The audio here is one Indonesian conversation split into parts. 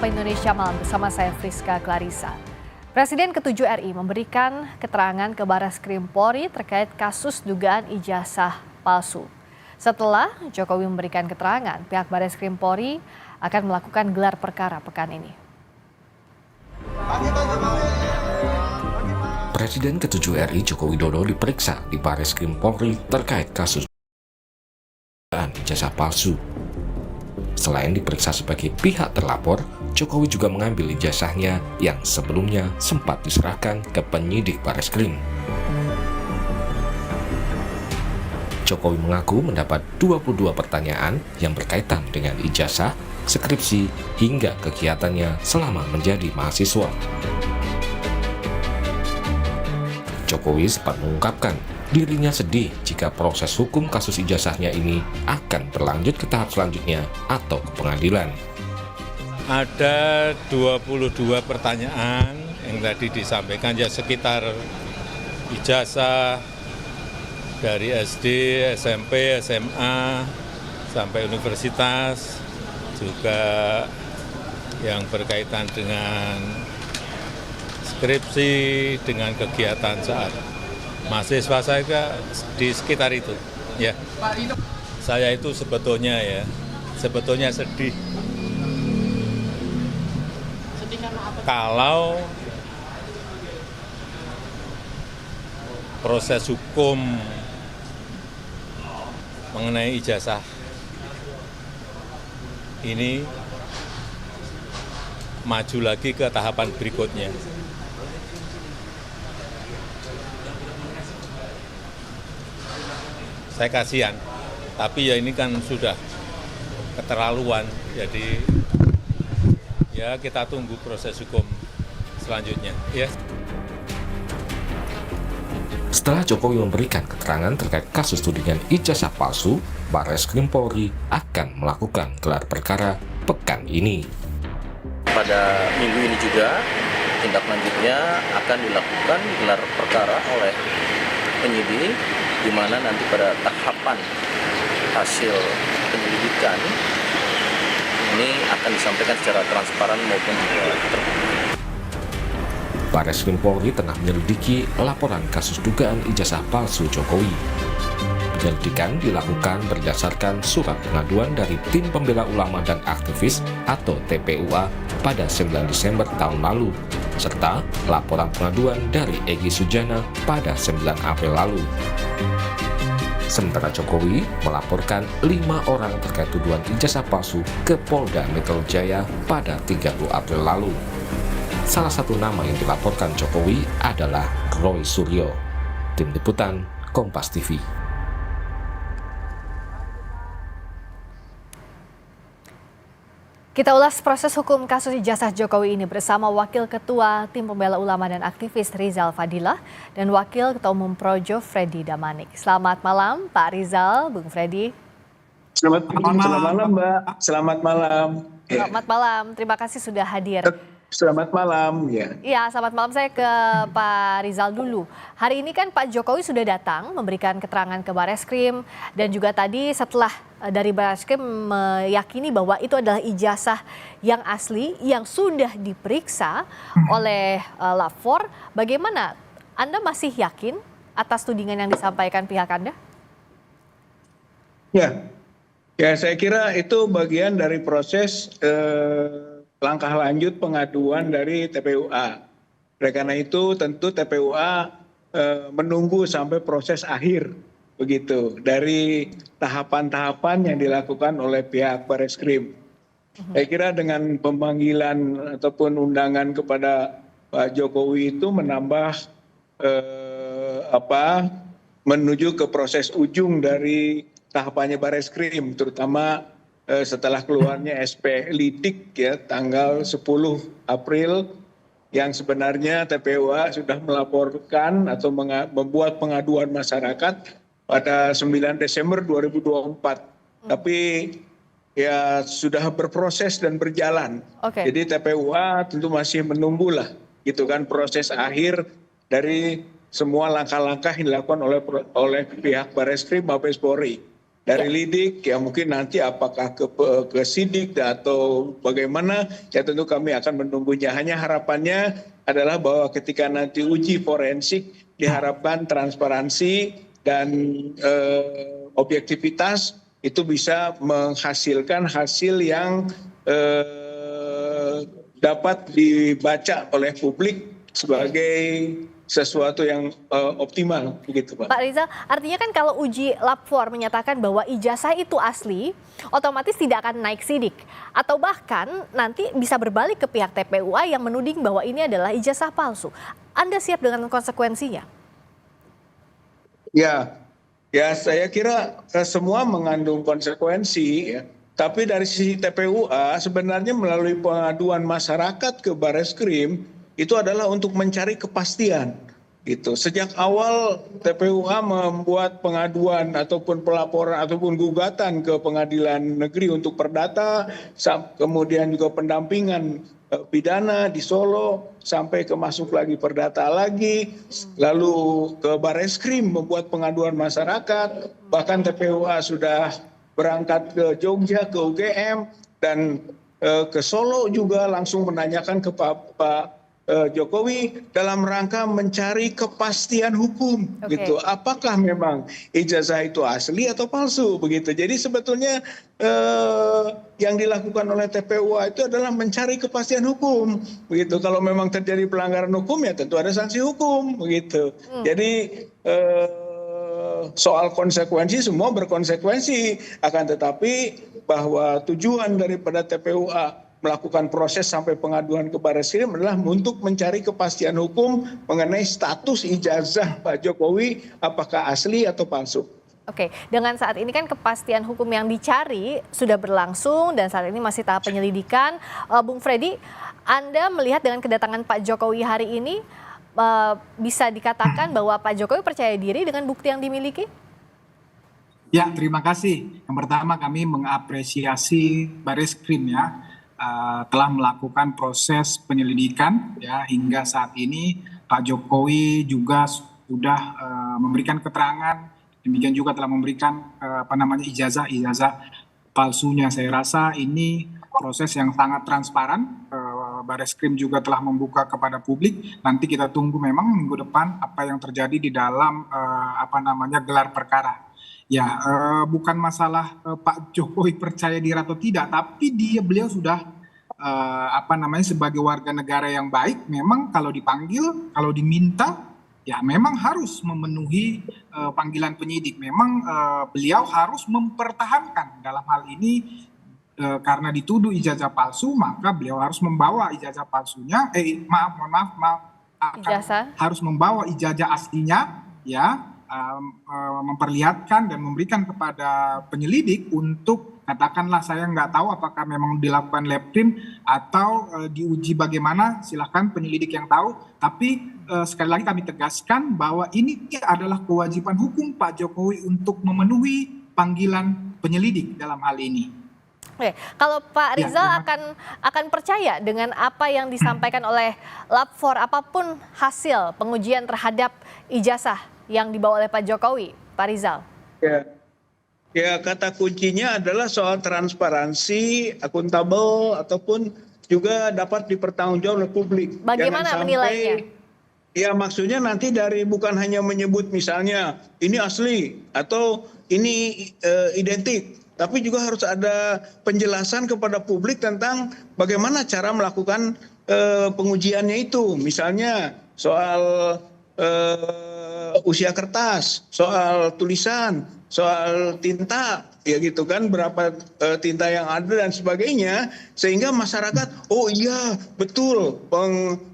Sapa Indonesia Malam bersama saya Friska Clarissa. Presiden ke-7 RI memberikan keterangan ke Barreskrim Polri terkait kasus dugaan ijazah palsu. Setelah Jokowi memberikan keterangan, pihak Barreskrim Polri akan melakukan gelar perkara pekan ini. Presiden ke-7 RI Joko Widodo diperiksa di Barreskrim Polri terkait kasus dugaan ijazah palsu. Selain diperiksa sebagai pihak terlapor, Jokowi juga mengambil ijazahnya yang sebelumnya sempat diserahkan ke penyidik Barreskrim. Jokowi mengaku mendapat 22 pertanyaan yang berkaitan dengan ijazah, skripsi, hingga kegiatannya selama menjadi mahasiswa. Jokowi sempat mengungkapkan dirinya sedih jika proses hukum kasus ijazahnya ini akan berlanjut ke tahap selanjutnya atau ke pengadilan. Ada 22 pertanyaan yang tadi disampaikan, ya sekitar ijazah dari SD, SMP, SMA, sampai universitas, juga yang berkaitan dengan skripsi, dengan kegiatan saat mahasiswa saya di sekitar itu. Ya, saya itu sebetulnya sedih. Kalau proses hukum mengenai ijazah ini maju lagi ke tahapan berikutnya. Saya kasihan, tapi ya ini kan sudah keterlaluan, jadi ya kita tunggu proses hukum selanjutnya. Ya. Setelah Jokowi memberikan keterangan terkait kasus tudingan ijazah palsu, Barreskrim Polri akan melakukan gelar perkara pekan ini. Pada minggu ini juga tindak lanjutnya akan dilakukan gelar perkara oleh penyidik, di mana nanti pada tahapan hasil penyelidikan ini akan disampaikan secara transparan maupun juga terbuka. Barreskrim Polri tengah menyelidiki laporan kasus dugaan ijazah palsu Jokowi. Penyelidikan dilakukan berdasarkan surat pengaduan dari Tim Pembela Ulama dan Aktivis atau TPUA pada 9 Desember tahun lalu, serta laporan pengaduan dari Egy Sujana pada 9 April lalu. Sementara Jokowi melaporkan 5 orang terkait tuduhan ijazah palsu ke Polda Metro Jaya pada 30 April lalu. Salah satu nama yang dilaporkan Jokowi adalah Roy Suryo. Tim Liputan Kompas TV. Kita ulas proses hukum kasus ijazah Jokowi ini bersama Wakil Ketua Tim Pembela Ulama dan Aktivis Rizal Fadilah dan Wakil Ketua Umum Projo Freddy Damanik. Selamat malam Pak Rizal, Bung Freddy. Selamat malam Mbak, selamat malam. Selamat malam, terima kasih sudah hadir. Selamat malam, ya. Iya, selamat malam. Saya ke Pak Rizal dulu. Hari ini kan Pak Jokowi sudah datang memberikan keterangan ke Barreskrim dan juga tadi setelah dari Barreskrim meyakini bahwa itu adalah ijazah yang asli yang sudah diperiksa oleh lapor. Bagaimana? Anda masih yakin atas tudingan yang disampaikan pihak Anda? Ya, saya kira itu bagian dari proses langkah lanjut pengaduan dari TPUA. Oleh karena itu tentu TPUA menunggu sampai proses akhir begitu dari tahapan-tahapan yang dilakukan oleh pihak Barreskrim. Saya kira dengan pemanggilan ataupun undangan kepada Pak Jokowi itu menambah menuju ke proses ujung dari tahapannya Barreskrim, terutama setelah keluarnya SP Lidik ya tanggal 10 April yang sebenarnya TPUA sudah melaporkan atau membuat pengaduan masyarakat pada 9 Desember 2024. Tapi ya sudah berproses dan berjalan. Jadi TPUA tentu masih menunggulah gitu kan proses akhir dari semua langkah-langkah yang dilakukan oleh pihak Barreskrim Mabes Polri. dari lidik ya mungkin nanti apakah ke sidik atau bagaimana ya tentu kami akan menunggunya. Hanya harapannya adalah bahwa ketika nanti uji forensik diharapkan transparansi dan objektivitas itu bisa menghasilkan hasil yang dapat dibaca oleh publik sebagai sesuatu yang optimal begitu Pak. Pak Rizal, artinya kan kalau uji lapor menyatakan bahwa ijazah itu asli, otomatis tidak akan naik sidik. Atau bahkan nanti bisa berbalik ke pihak TPUA yang menuding bahwa ini adalah ijazah palsu. Anda siap dengan konsekuensinya? Ya saya kira semua mengandung konsekuensi ya. Tapi dari sisi TPUA sebenarnya melalui pengaduan masyarakat ke Bareskrim itu adalah untuk mencari kepastian gitu. Sejak awal TPUA membuat pengaduan ataupun pelaporan ataupun gugatan ke pengadilan negeri untuk perdata, kemudian juga pendampingan pidana di Solo sampai ke masuk lagi perdata lagi, lalu ke Bareskrim membuat pengaduan masyarakat, bahkan TPUA sudah berangkat ke Jogja, ke UGM dan ke Solo juga langsung menanyakan ke Pak Jokowi dalam rangka mencari kepastian hukum gitu. Apakah memang ijazah itu asli atau palsu begitu. Jadi sebetulnya yang dilakukan oleh TPUA itu adalah mencari kepastian hukum begitu. Kalau memang terjadi pelanggaran hukum ya tentu ada sanksi hukum begitu. Jadi soal konsekuensi semua berkonsekuensi, akan tetapi bahwa tujuan daripada TPUA melakukan proses sampai pengaduan ke Bareskrim adalah untuk mencari kepastian hukum mengenai status ijazah Pak Jokowi apakah asli atau palsu. Oke, dengan saat ini kan kepastian hukum yang dicari sudah berlangsung dan saat ini masih tahap penyelidikan. Bung Freddy, Anda melihat dengan kedatangan Pak Jokowi hari ini bisa dikatakan bahwa Pak Jokowi percaya diri dengan bukti yang dimiliki? Ya, terima kasih. Yang pertama kami mengapresiasi Bareskrim ya. Telah melakukan proses penyelidikan ya hingga saat ini. Pak Jokowi juga sudah memberikan keterangan, demikian juga telah memberikan ijazah palsunya. Saya rasa ini proses yang sangat transparan. Bareskrim juga telah membuka kepada publik. Nanti kita tunggu memang minggu depan apa yang terjadi di dalam gelar perkara. Ya, bukan masalah Pak Jokowi percaya diri atau tidak, tapi beliau sudah sebagai warga negara yang baik, memang kalau dipanggil, kalau diminta, ya memang harus memenuhi panggilan penyidik. Memang beliau harus mempertahankan dalam hal ini karena dituduh ijazah palsu, maka beliau harus membawa ijazah palsunya. Harus membawa ijazah aslinya, ya. Memperlihatkan dan memberikan kepada penyelidik untuk katakanlah saya nggak tahu apakah memang dilakukan lab print atau diuji bagaimana, silahkan penyelidik yang tahu. Tapi sekali lagi kami tegaskan bahwa ini adalah kewajiban hukum Pak Jokowi untuk memenuhi panggilan penyelidik dalam hal ini. Oke, kalau Pak Rizal akan percaya dengan apa yang disampaikan oleh lapor apapun hasil pengujian terhadap ijazah yang dibawa oleh Pak Jokowi, Pak Rizal? Ya, kata kuncinya adalah soal transparansi, akuntabel, ataupun juga dapat dipertanggungjawabkan oleh publik. Bagaimana menilainya? Ya, maksudnya nanti dari bukan hanya menyebut misalnya ini asli atau ini identik, tapi juga harus ada penjelasan kepada publik tentang bagaimana cara melakukan pengujiannya itu. Misalnya soal usia kertas, soal tulisan, soal tinta, ya gitu kan, berapa tinta yang ada dan sebagainya, sehingga masyarakat, oh iya betul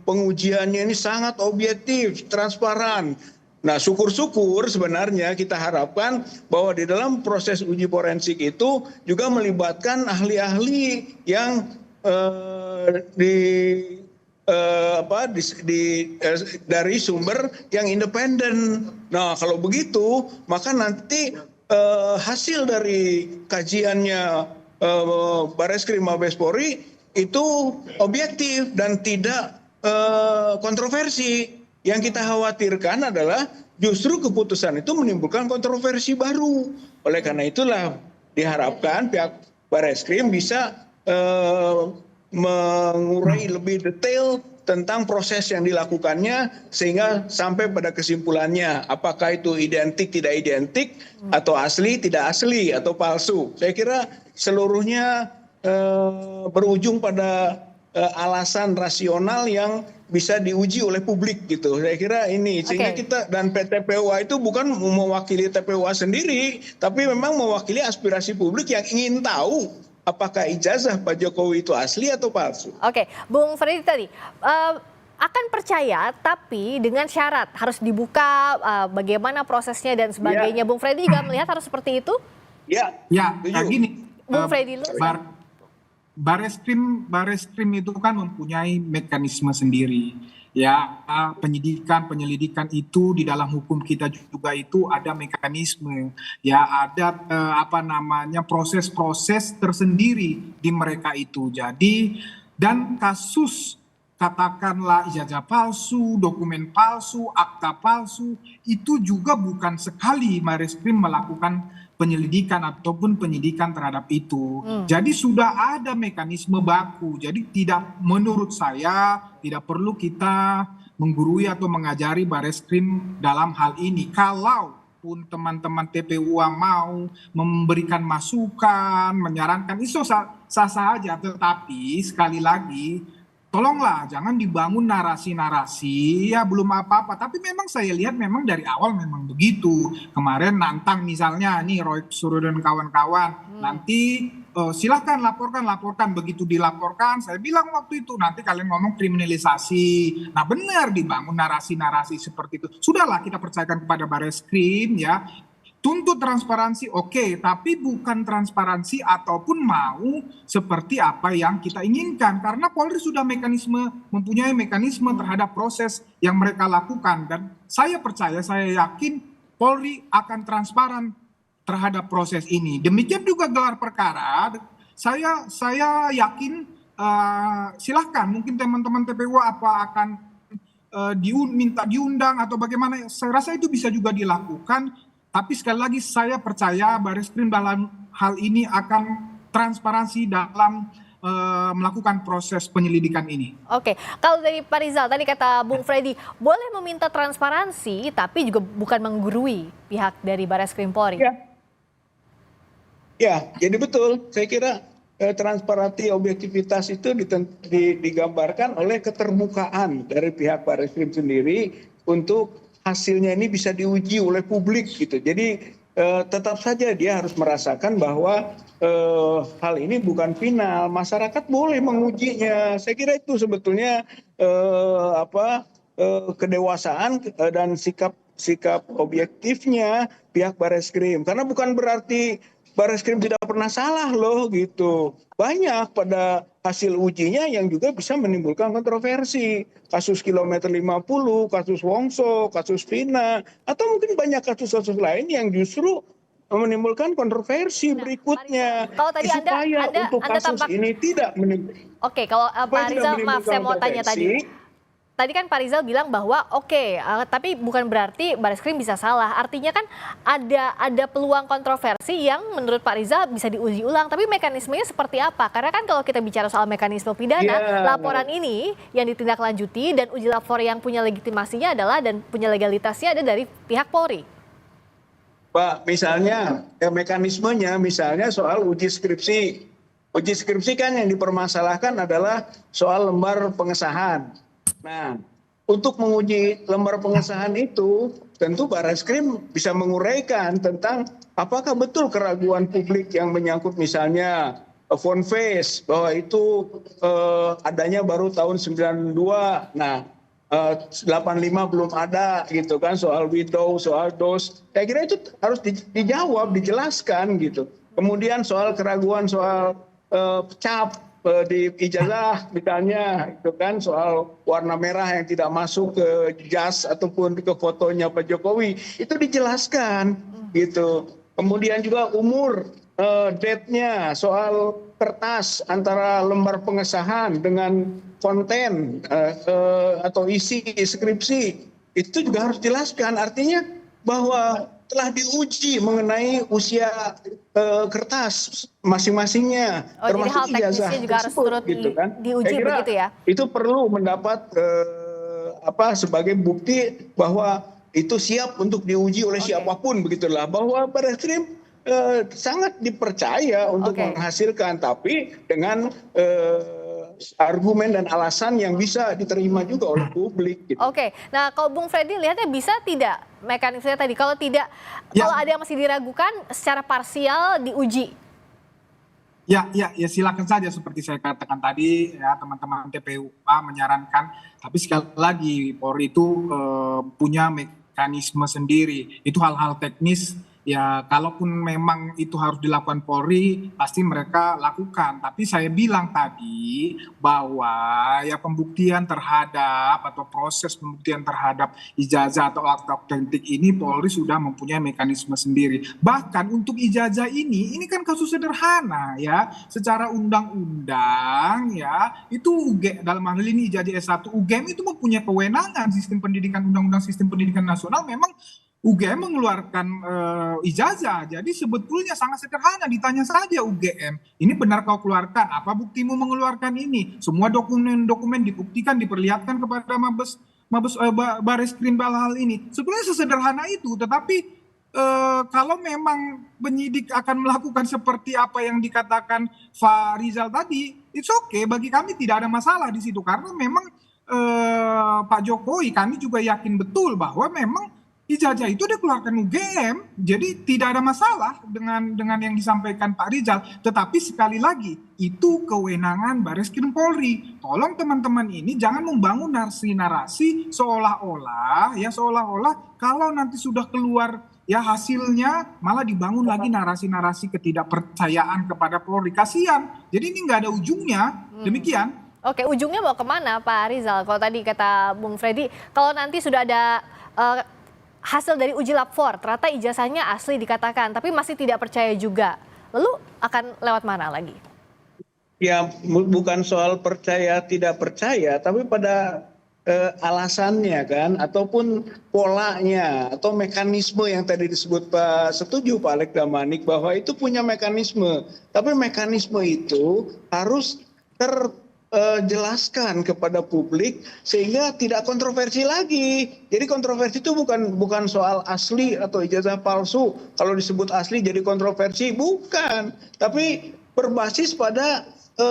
pengujiannya ini sangat objektif, transparan. Nah, syukur-syukur sebenarnya kita harapkan bahwa di dalam proses uji forensik itu juga melibatkan ahli-ahli yang dari sumber yang independen. Nah, kalau begitu maka nanti hasil dari kajiannya Bareskrim Mabes Polri itu objektif dan tidak kontroversi. Yang kita khawatirkan adalah justru keputusan itu menimbulkan kontroversi baru. Oleh karena itulah diharapkan pihak Barreskrim bisa mengurai lebih detail tentang proses yang dilakukannya sehingga sampai pada kesimpulannya apakah itu identik tidak identik atau asli tidak asli atau palsu. Saya kira seluruhnya berujung pada alasan rasional yang bisa diuji oleh publik gitu. Saya kira ini sehingga kita dan PTPUA itu bukan mewakili TPUA sendiri, tapi memang mewakili aspirasi publik yang ingin tahu apakah ijazah Pak Jokowi itu asli atau palsu. Oke, Bung Freddy tadi akan percaya tapi dengan syarat harus dibuka bagaimana prosesnya dan sebagainya. Bung Freddy juga melihat harus seperti itu? Ya, gini. Bung Freddy dulu. Barreskrim itu kan mempunyai mekanisme sendiri. Ya, penyelidikan itu di dalam hukum kita juga itu ada mekanisme, ya ada proses-proses tersendiri di mereka itu. Jadi dan kasus katakanlah ijazah palsu, dokumen palsu, akta palsu itu juga bukan sekali Barreskrim melakukan penyelidikan ataupun penyidikan terhadap itu. Jadi sudah ada mekanisme baku. Jadi menurut saya tidak perlu kita menggurui atau mengajari Barreskrim dalam hal ini. Kalaupun teman-teman TPUA mau memberikan masukan, menyarankan, itu sah-sah aja. Tetapi sekali lagi, tolonglah jangan dibangun narasi-narasi ya belum apa-apa. Tapi memang saya lihat memang dari awal memang begitu. Kemarin nantang misalnya nih Roy Suryo dan kawan-kawan, nanti silahkan laporkan. Begitu dilaporkan, saya bilang waktu itu nanti kalian ngomong kriminalisasi. Nah benar dibangun narasi-narasi seperti itu. Sudahlah kita percayakan kepada Barreskrim ya. Tuntut transparansi oke, tapi bukan transparansi ataupun mau seperti apa yang kita inginkan. Karena Polri sudah mempunyai mekanisme terhadap proses yang mereka lakukan. Dan saya percaya, saya yakin Polri akan transparan terhadap proses ini. Demikian juga gelar perkara, saya yakin silahkan mungkin teman-teman TPU akan minta diundang atau bagaimana. Saya rasa itu bisa juga dilakukan. Tapi sekali lagi saya percaya Barreskrim dalam hal ini akan transparansi dalam melakukan proses penyelidikan ini. Oke, kalau dari Pak Rizal, tadi kata Bung Freddy, boleh meminta transparansi tapi juga bukan menggurui pihak dari Barreskrim Polri. Ya, jadi betul. Saya kira transparansi objektivitas itu digambarkan oleh keterbukaan dari pihak Barreskrim sendiri untuk hasilnya ini bisa diuji oleh publik gitu. Jadi tetap saja dia harus merasakan bahwa hal ini bukan final. Masyarakat boleh mengujinya. Saya kira itu sebetulnya kedewasaan dan sikap objektifnya pihak Barreskrim. Karena bukan berarti Barreskrim tidak pernah salah loh gitu. Banyak pada hasil ujinya yang juga bisa menimbulkan kontroversi. Kasus kilometer 50, kasus Wongso, kasus Vina, atau mungkin banyak kasus-kasus lain yang justru menimbulkan kontroversi berikutnya. Kalau tadi supaya untuk kasus ini tidak menimbulkan. Oke, kalau Pak Rizal, maaf saya mau tanya tadi. Tadi kan Pak Rizal bilang bahwa tapi bukan berarti Barreskrim bisa salah. Artinya kan ada peluang kontroversi yang menurut Pak Rizal bisa diuji ulang. Tapi mekanismenya seperti apa? Karena kan kalau kita bicara soal mekanisme pidana, laporan ini yang ditindaklanjuti dan uji lapor yang punya legitimasinya adalah dan punya legalitasnya ada dari pihak Polri. Pak, misalnya mekanismenya misalnya soal uji skripsi. Uji skripsi kan yang dipermasalahkan adalah soal lembar pengesahan. Nah, untuk menguji lembar pengesahan itu, tentu Barreskrim bisa menguraikan tentang apakah betul keraguan publik yang menyangkut misalnya phone face, bahwa itu adanya baru tahun 92. Nah, 85 belum ada gitu kan, soal widow, soal dos. Saya kira itu harus dijawab, dijelaskan gitu. Kemudian soal keraguan soal cap di ijazah misalnya itu kan soal warna merah yang tidak masuk ke jas ataupun ke fotonya Pak Jokowi itu dijelaskan gitu. Kemudian juga umur, date-nya, soal kertas antara lembar pengesahan dengan konten atau isi skripsi itu juga harus jelaskan. Artinya bahwa telah diuji mengenai usia kertas masing-masingnya, Oh, jadi hal termasuk ijazah teknisnya juga harus tersebut, turut gitu kan. diuji Saya kira begitu ya? itu perlu mendapat sebagai bukti bahwa itu siap untuk diuji oleh siapapun, begitulah. Bahwa Barreskrim sangat dipercaya untuk menghasilkan, tapi dengan argumen dan alasan yang bisa diterima juga oleh publik. Gitu. Oke, nah kalau Bung Freddy lihatnya bisa tidak mekanismenya tadi, kalau tidak, kalau ada yang masih diragukan secara parsial diuji? Ya silakan saja seperti saya katakan tadi ya, teman-teman TPUA menyarankan, tapi sekali lagi Polri itu punya mekanisme sendiri, itu hal-hal teknis. Ya, kalaupun memang itu harus dilakukan Polri, pasti mereka lakukan. Tapi saya bilang tadi bahwa ya pembuktian terhadap atau proses pembuktian terhadap ijazah atau akta autentik ini Polri sudah mempunyai mekanisme sendiri. Bahkan untuk ijazah ini kan kasus sederhana ya. Secara undang-undang ya, itu dalam hal ini ijazah S1 UGM itu mempunyai kewenangan sistem pendidikan, undang-undang sistem pendidikan nasional memang UGM mengeluarkan ijazah, jadi sebetulnya sangat sederhana, ditanya saja UGM, ini benar kau keluarkan, apa buktimu mengeluarkan ini? Semua dokumen-dokumen dibuktikan, diperlihatkan kepada Mabes Barreskrim hal ini. Sebenarnya sesederhana itu, tetapi kalau memang penyidik akan melakukan seperti apa yang dikatakan Pak Rizal tadi, it's okay, bagi kami tidak ada masalah di situ, karena memang Pak Jokowi, kami juga yakin betul bahwa memang ijazah itu dikeluarkan UGM, jadi tidak ada masalah dengan yang disampaikan Pak Rizal. Tetapi sekali lagi, itu kewenangan Barreskrim Polri. Tolong teman-teman ini jangan membangun narasi-narasi seolah-olah kalau nanti sudah keluar ya hasilnya malah dibangun lagi narasi-narasi ketidakpercayaan kepada Polri. Kasihan. Jadi ini nggak ada ujungnya. Demikian. Oke, ujungnya mau kemana Pak Rizal? Kalau tadi kata Bung Freddy, kalau nanti sudah ada hasil dari uji lapor, ternyata ijazahnya asli dikatakan, tapi masih tidak percaya juga. Lalu akan lewat mana lagi? Ya, bukan soal percaya tidak percaya, tapi pada alasannya kan, ataupun polanya, atau mekanisme yang tadi disebut Pak, setuju Pak Alex Damanik bahwa itu punya mekanisme. Tapi mekanisme itu harus jelaskan kepada publik sehingga tidak kontroversi lagi. Jadi kontroversi itu bukan soal asli atau ijazah palsu. Kalau disebut asli jadi kontroversi, bukan. Tapi berbasis pada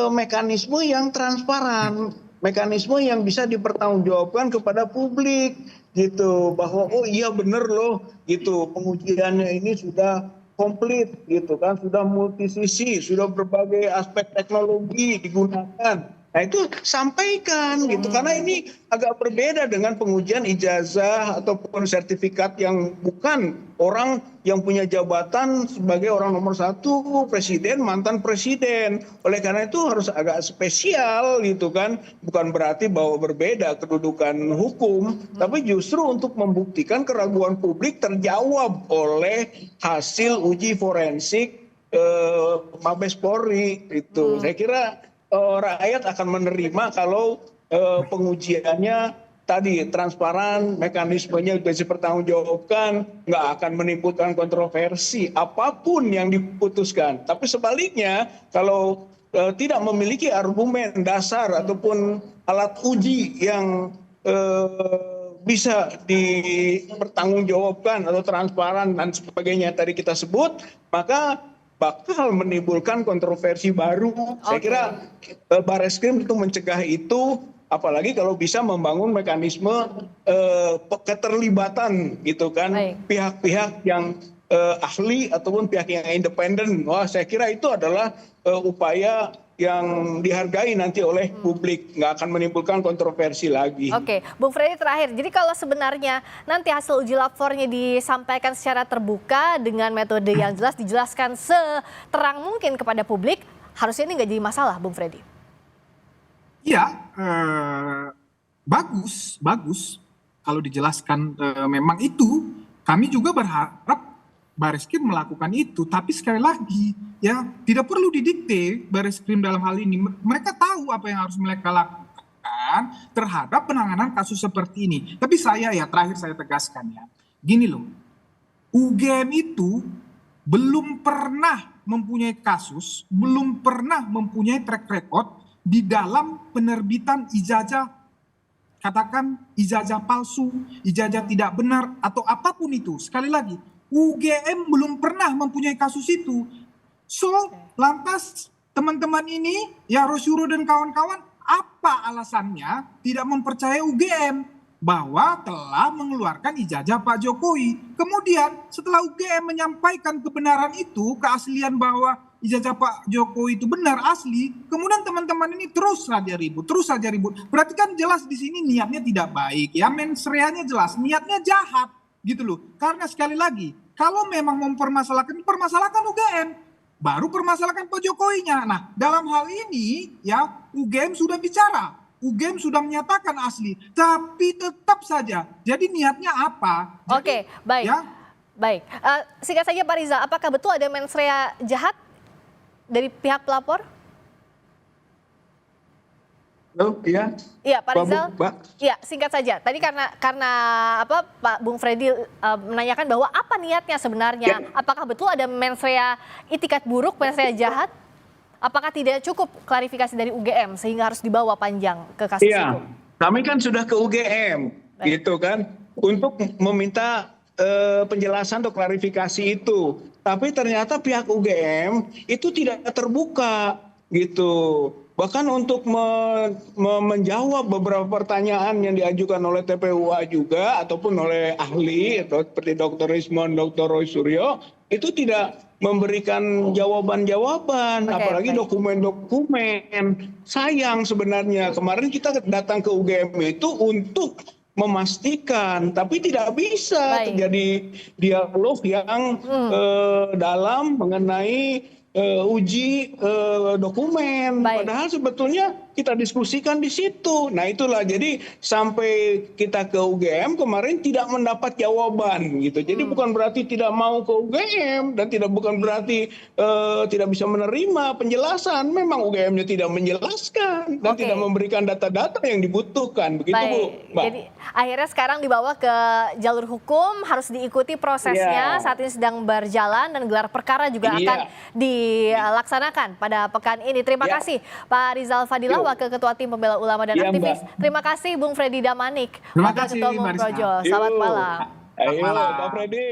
mekanisme yang transparan, mekanisme yang bisa dipertanggungjawabkan kepada publik gitu, bahwa oh iya bener loh gitu, pengujiannya ini sudah komplit gitu kan, sudah multisisi, sudah berbagai aspek teknologi digunakan. Nah itu sampaikan gitu, karena ini agak berbeda dengan pengujian ijazah ataupun sertifikat yang bukan orang yang punya jabatan sebagai orang nomor 1, presiden, mantan presiden. Oleh karena itu harus agak spesial gitu kan, bukan berarti bahwa berbeda kedudukan hukum, tapi justru untuk membuktikan keraguan publik terjawab oleh hasil uji forensik Mabes Polri itu. Saya kira rakyat akan menerima kalau pengujiannya tadi transparan, mekanismenya bisa dipertanggungjawabkan, nggak akan menimbulkan kontroversi apapun yang diputuskan. Tapi sebaliknya, kalau tidak memiliki argumen dasar ataupun alat uji yang bisa dipertanggungjawabkan atau transparan dan sebagainya tadi kita sebut, maka bakal menimbulkan kontroversi baru. Saya kira Barreskrim itu mencegah itu, apalagi kalau bisa membangun mekanisme keterlibatan gitu kan, pihak-pihak yang ahli ataupun pihak yang independen. Wah, saya kira itu adalah upaya yang dihargai nanti oleh publik, nggak akan menimbulkan kontroversi lagi. Oke, Bung Freddy terakhir, jadi kalau sebenarnya nanti hasil uji lapornya disampaikan secara terbuka dengan metode yang jelas, dijelaskan seterang mungkin kepada publik, harusnya ini nggak jadi masalah, Bung Freddy? Iya, bagus kalau dijelaskan memang itu. Kami juga berharap Barreskrim melakukan itu, tapi sekali lagi ya tidak perlu didikte Barreskrim dalam hal ini. Mereka tahu apa yang harus mereka lakukan kewenangan terhadap penanganan kasus seperti ini. Tapi terakhir saya tegaskan ya, gini loh, UGM itu belum pernah mempunyai kasus, belum pernah mempunyai track record di dalam penerbitan ijazah, katakan ijazah palsu, ijazah tidak benar, atau apapun itu. Sekali lagi, UGM belum pernah mempunyai kasus itu. So, lantas teman-teman ini, ya Rosyuro dan kawan-kawan, apa alasannya tidak mempercayai UGM bahwa telah mengeluarkan ijazah Pak Jokowi? Kemudian setelah UGM menyampaikan kebenaran itu, keaslian bahwa ijazah Pak Jokowi itu benar asli, kemudian teman-teman ini terus saja ribut. Berarti kan jelas di sini niatnya tidak baik, ya mensreanya jelas, niatnya jahat, gitu loh. Karena sekali lagi, kalau memang mempermasalahkan, permasalahkan UGM. Baru permasalahkan Pak Jokowinya. Nah, dalam hal ini ya UGM sudah bicara, UGM sudah menyatakan asli, tapi tetap saja. Jadi niatnya apa? Oke, baik. Ya, baik. Singkat saja Pak Rizal, apakah betul ada mens rea jahat dari pihak pelapor? Oh, ya. Iya, Pak Rizal. Pak. Iya, singkat saja. Tadi karena apa Pak Bung Freddy menanyakan bahwa apa niatnya sebenarnya? Ya. Apakah betul ada mens rea itikat buruk, mens rea jahat? Apakah tidak cukup klarifikasi dari UGM sehingga harus dibawa panjang ke kasus Iya, itu? kami kan sudah ke UGM, gitu kan, untuk meminta penjelasan atau klarifikasi itu. Tapi ternyata pihak UGM itu tidak terbuka, gitu. Bahkan untuk menjawab beberapa pertanyaan yang diajukan oleh TPUA juga ataupun oleh ahli atau seperti Dr. Rismon, Dr. Roy Suryo itu tidak memberikan jawaban-jawaban, apalagi dokumen-dokumen. Sayang sebenarnya kemarin kita datang ke UGM itu untuk memastikan, tapi tidak bisa terjadi dialog yang dalam mengenai uji dokumen. Padahal sebetulnya kita diskusikan di situ. Nah itulah, jadi sampai kita ke UGM kemarin tidak mendapat jawaban gitu. Jadi bukan berarti tidak mau ke UGM dan bukan berarti tidak bisa menerima penjelasan. Memang UGM-nya tidak menjelaskan dan tidak memberikan data-data yang dibutuhkan. Begitu Bu. Mbak. Jadi akhirnya sekarang dibawa ke jalur hukum, harus diikuti prosesnya. Saat ini sedang berjalan dan gelar perkara juga akan dilaksanakan pada pekan ini. Terima kasih Pak Rizal Fadilah, Wakil Ketua Tim Pembela Ulama dan Aktivis. Terima kasih Bung Freddy Damanik, terima Wakil kasih Ketua Umum Mbak Rizal. Projo. Selamat malam. Ayo Pak Freddy.